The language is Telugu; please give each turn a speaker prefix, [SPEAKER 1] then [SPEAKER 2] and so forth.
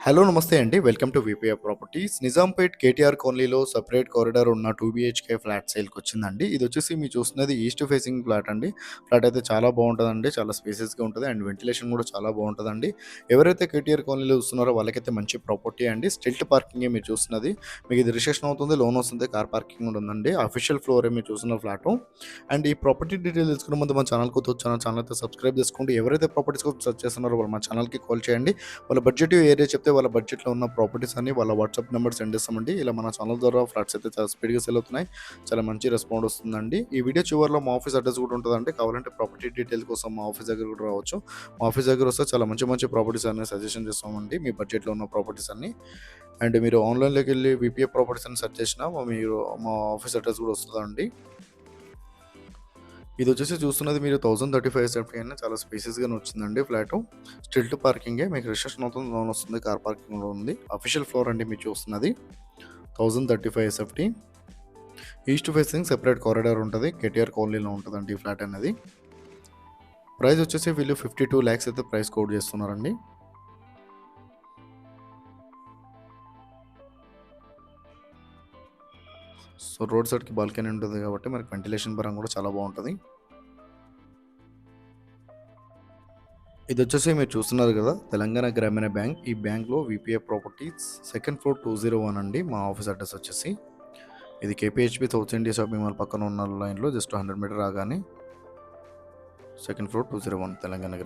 [SPEAKER 1] హలో నమస్తే అండి. Welcome to VPR properties. Nizampet KTR కాలనీలో సెపరేట్ కారిడార్ ఉన్న 2 బీహెచ్‌కే ఫ్లాట్ సేల్‌కొచ్చిందండి. ఇదొచ్చేసి మీరు చూస్తున్నది ఈస్ట్ ఫేసింగ్ ఫ్లాట్ అండి. ఫ్లాట్ అయితే చాలా బావుంటదండి. చాలా స్పేసెస్‌గా ఉంటది అండ్ వెంటిలేషన్ కూడా చాలా బావుంటదండి. ఎవరైతే కేటీఆర్ కాలనీలో చూస్తున్నారో వాళ్ళకైతే మంచి ప్రాపర్టీ అండి. స్టిల్ట్ పార్కింగే మీరు చూస్తున్నది. మీకు ఇది రిజిస్ట్రేషన్ అవుతుంది, లోన్ వస్తుంది, కార్ పార్కింగ్ కూడా ఉందండి. అఫీషియల్ ఫ్లోరే మీరు చూస్తున్న ఫ్లాటు. అండ్ ఈ ప్రాపర్టీ డీటెయిల్స్ తెలుసుకునే ముందు మన ఛానల్ కొత్తగా వచ్చారో ఛానల్ అయితే సబ్స్క్రైబ్ చేసుకోండి. ఎవరైతే ప్రాపర్టీస్ కోసం సెర్చ్ చేస్తున్నారో వాళ్ళు మా ఛానల్‌కి కాల్ చేయండి. వాళ్ళ బడ్జెట్ ఏరియా చెప్తే వాళ్ళ బడ్జెట్‌లో ఉన్న ప్రాపర్టీస్ అన్ని వాళ్ళ వాట్సాప్ నెంబర్ సెండ్ చేస్తామండి. ఇలా మన ఛానల్ ద్వారా ఫ్లాట్స్ అయితే చాలా స్పీడ్‌గా సేల్ అవుతున్నాయి. చాలా మంచి రెస్పాండ్ వస్తుందండి. ఈ వీడియో చివరిలో మా ఆఫీస్ అడ్రస్ కూడా ఉంటదండి. కావాలంటే ప్రాపర్టీ డీటెయిల్స్ కోసం మా ఆఫీస్ దగ్గర కూడా రావచ్చు. మా ఆఫీస్ దగ్గర వస్తే చాలా మంచి మంచి ప్రాపర్టీస్ అన్ని సజెషన్ చేస్తామండి. మీ బడ్జెట్‌లో ఉన్న ప్రాపర్టీస్ అన్ని. అండ్ మీరు ఆన్‌లైన్‌లోకి వెళ్లి వీపీఏ ప్రాపర్టీస్ అని సెర్చ్ చేసినా మీరు మా ఆఫీస్ అడ్రస్ కూడా వస్తదండి. ఇదొచ్చేసి చూస్తున్నది మీరు 1035 ఎస్ఎఫ్టీ అని చాలా స్పేసెస్‌గానే వచ్చిందండి ఫ్లాటు. స్టిల్ట్ పార్కింగే. మీకు రిజిస్ట్రేషన్ అవుతుంది, లోన్ వస్తుంది, కార్ పార్కింగ్ కూడా ఉంది. అఫీషియల్ ఫ్లోర్ అండి మీరు చూస్తున్నది. 1035 SFT. East facing separate corridor ఉంటది. కేటీఆర్ కాలనీలో ఉంటదండి ఈ ఫ్లాట్ అనేది. ప్రైస్ వచ్చేసి వీళ్ళు 52 లాక్స్ అయితే ప్రైస్ కోట్ చేస్తున్నారండి. సో రోడ్ సైడ్‌కి బాల్కనీ ఉంటది కాబట్టి మనకి వెంటిలేషన్ పరంగా కూడా చాలా బావుంటది. ఇదొచ్చేసి మీరు చూస్తున్నారు కదా! తెలంగాణ గ్రామీణ బ్యాంక్. ఈ బ్యాంక్‌లో వీపీఏ ప్రాపర్టీస్ సెకండ్ ఫ్లోర్ 201 అండి. మా ఆఫీస్ అడ్రస్ వచ్చేసి. ఇది KPHB south India shopping mall పక్కన ఉన్న లైన్‌లో జస్ట్ 100 మీటర్ రాగానే సెకండ్ ఫ్లోర్ 201 తెలంగాణ